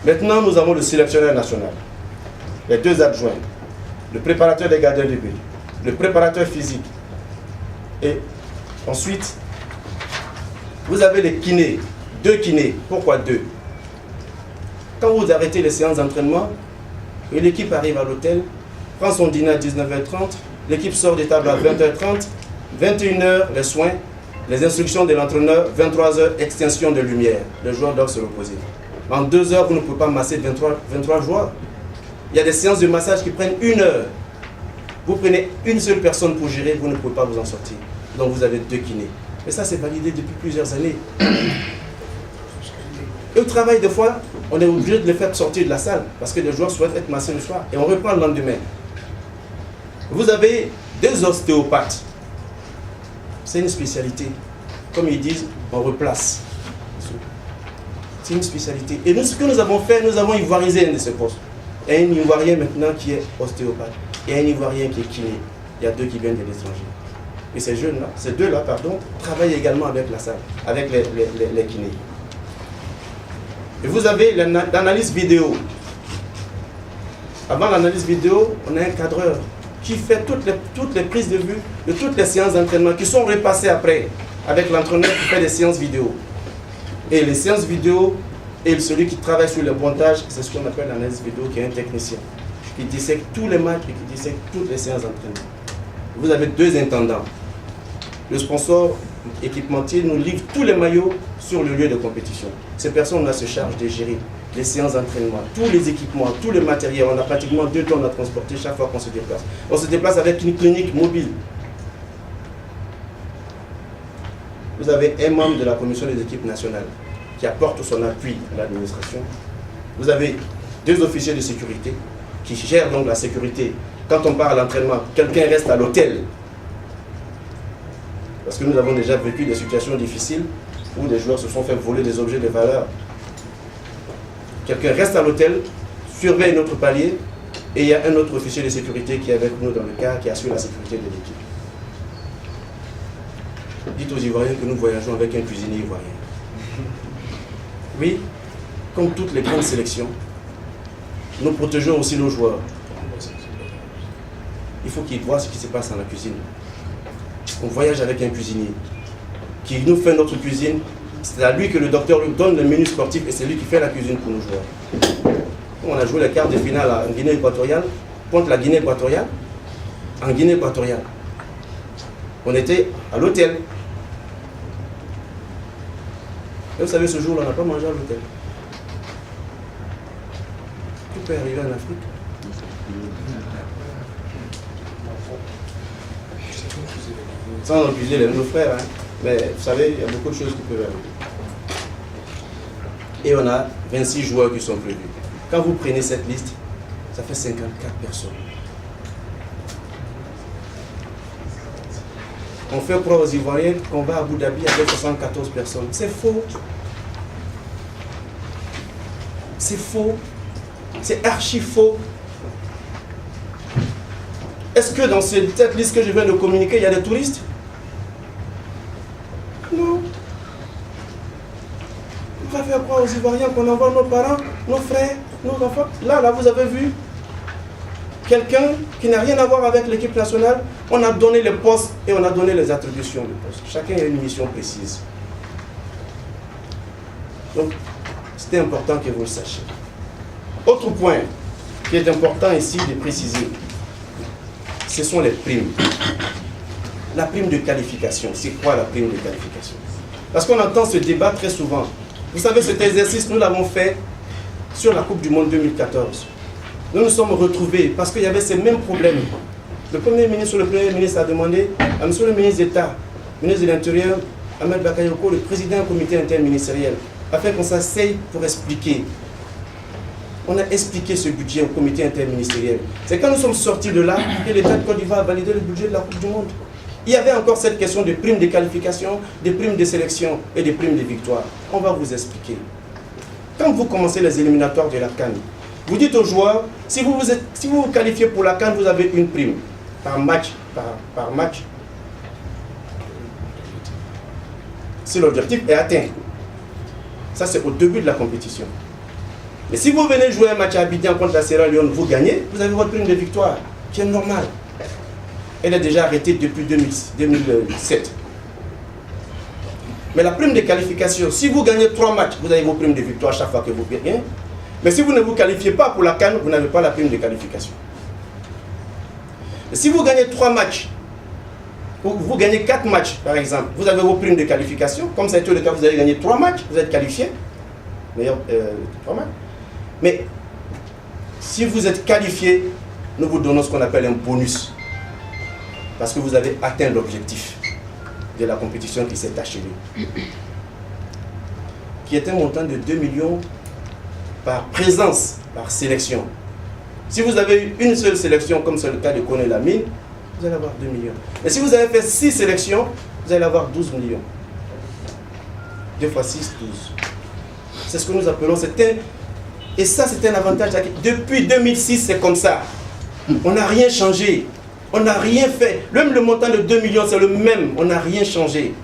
Maintenant, nous avons le sélectionneur national, les 2 adjoints, le préparateur des gardiens de but, le préparateur physique. Et ensuite, vous avez les kinés, 2 kinés. Pourquoi 2? Quand vous arrêtez les séances d'entraînement, et l'équipe arrive à l'hôtel, prend son dîner à 19h30, l'équipe sort des tables à 20h30, 21h les soins, les instructions de l'entraîneur, 23h extinction de lumière. Le joueur doit se reposer. En 2 heures, vous ne pouvez pas masser 23 joueurs. Il y a des séances de massage qui prennent 1 heure. Vous prenez une seule personne pour gérer, vous ne pouvez pas vous en sortir. Donc vous avez 2 kinés. Mais ça, c'est validé depuis plusieurs années. Et au travail, des fois, on est obligé de les faire sortir de la salle parce que les joueurs souhaitent être massés le soir. Et on reprend le lendemain. Vous avez des ostéopathes. C'est une spécialité. Comme ils disent, on replace. C'est une spécialité. Et nous, ce que nous avons fait, nous avons ivoirisé un de ces postes. Il y a un Ivoirien maintenant qui est ostéopathe. Il y a un Ivoirien qui est kiné. Il y a 2 qui viennent de l'étranger. Et ces jeunes-là, ces 2-là, pardon, travaillent également avec la salle, avec les kinés. Et vous avez l'analyse vidéo. Avant l'analyse vidéo, on a un cadreur qui fait toutes les prises de vue de toutes les séances d'entraînement qui sont repassées après avec l'entraîneur qui fait des séances vidéo. Et les séances vidéo et celui qui travaille sur le montage, c'est ce qu'on appelle l'analyse vidéo, qui est un technicien, qui dissèque tous les matchs et qui dissèque toutes les séances d'entraînement. Vous avez 2 intendants. Le sponsor équipementier nous livre tous les maillots sur le lieu de compétition. Ces personnes-là se chargent de gérer les séances d'entraînement, tous les équipements, tous les matériels. On a pratiquement 2 tonnes à transporter chaque fois qu'on se déplace. On se déplace avec une clinique mobile. Vous avez un membre de la commission des équipes nationales qui apporte son appui à l'administration. Vous avez 2 officiers de sécurité qui gèrent donc la sécurité. Quand on part à l'entraînement, quelqu'un reste à l'hôtel. Parce que nous avons déjà vécu des situations difficiles où des joueurs se sont fait voler des objets de valeur. Quelqu'un reste à l'hôtel, surveille notre palier, et il y a un autre officier de sécurité qui est avec nous dans le cas, qui assure la sécurité de l'équipe. Dites aux Ivoiriens que nous voyageons avec un cuisinier ivoirien. Oui, comme toutes les grandes sélections, nous protégeons aussi nos joueurs. Il faut qu'ils voient ce qui se passe dans la cuisine. On voyage avec un cuisinier qui nous fait notre cuisine. C'est à lui que le docteur lui donne le menu sportif et c'est lui qui fait la cuisine pour nos joueurs. On a joué les quarts de finale en Guinée équatoriale contre la Guinée équatoriale. En Guinée équatoriale, on était à l'hôtel. Et vous savez, ce jour-là, on n'a pas mangé à l'hôtel. Tout peut arriver en Afrique. Sans accuser nos frères, hein. Mais vous savez, il y a beaucoup de choses qui peuvent arriver. Et on a 26 joueurs qui sont prévus. Quand vous prenez cette liste, ça fait 54 personnes. On fait croire aux Ivoiriens qu'on va à Abu Dhabi avec 74 personnes. C'est faux. C'est faux. C'est archi faux. Est-ce que dans cette liste que je viens de communiquer, il y a des touristes? Non. On va faire croire aux Ivoiriens qu'on envoie nos parents, nos frères, nos enfants. Là, vous avez vu quelqu'un qui n'a rien à voir avec l'équipe nationale. On a donné les postes et on a donné les attributions de postes. Chacun a une mission précise. Donc, c'était important que vous le sachiez. Autre point qui est important ici de préciser, ce sont les primes. La prime de qualification, c'est quoi la prime de qualification? Parce qu'on entend ce débat très souvent. Vous savez, cet exercice, nous l'avons fait sur la Coupe du Monde 2014. Nous nous sommes retrouvés parce qu'il y avait ces mêmes problèmes. Le Premier ministre a demandé à M. le ministre d'État, ministre de l'Intérieur, Ahmed Bakayoko, le président du comité interministériel, afin qu'on s'asseye pour expliquer. On a expliqué ce budget au comité interministériel. C'est quand nous sommes sortis de là que l'État de Côte d'Ivoire a validé le budget de la Coupe du Monde. Il y avait encore cette question de primes de qualification, de primes de sélection et de primes de victoire. On va vous expliquer. Quand vous commencez les éliminatoires de la CAN, vous dites aux joueurs, si vous vous qualifiez pour la CAN, vous avez une prime par match. Par match. Si l'objectif est atteint. Ça, c'est au début de la compétition. Mais si vous venez jouer un match à Abidjan contre la Sierra Leone, vous gagnez, vous avez votre prime de victoire, qui est normale. Elle est déjà arrêtée depuis 2007. Mais la prime de qualification, si vous gagnez 3 matchs, vous avez vos primes de victoire chaque fois que vous gagnez. Mais si vous ne vous qualifiez pas pour la CAN, vous n'avez pas la prime de qualification. Et si vous gagnez 3 matchs, ou vous gagnez 4 matchs par exemple, vous avez vos primes de qualification. Comme ça a été le cas, vous avez gagné 3 matchs, vous êtes qualifié. Meilleur 3 matchs. Mais si vous êtes qualifié, nous vous donnons ce qu'on appelle un bonus. Parce que vous avez atteint l'objectif de la compétition qui s'est achevée. Qui est un montant de 2 millions par présence, par sélection. Si vous avez une seule sélection, comme c'est le cas de Koné Lamine, vous allez avoir 2 millions. Mais si vous avez fait 6 sélections, vous allez avoir 12 millions. 2 fois 6, 12. C'est ce que nous appelons, et ça c'est un avantage. Depuis 2006, c'est comme ça. On n'a rien changé. On n'a rien fait. Même le montant de 2 millions, c'est le même. On n'a rien changé.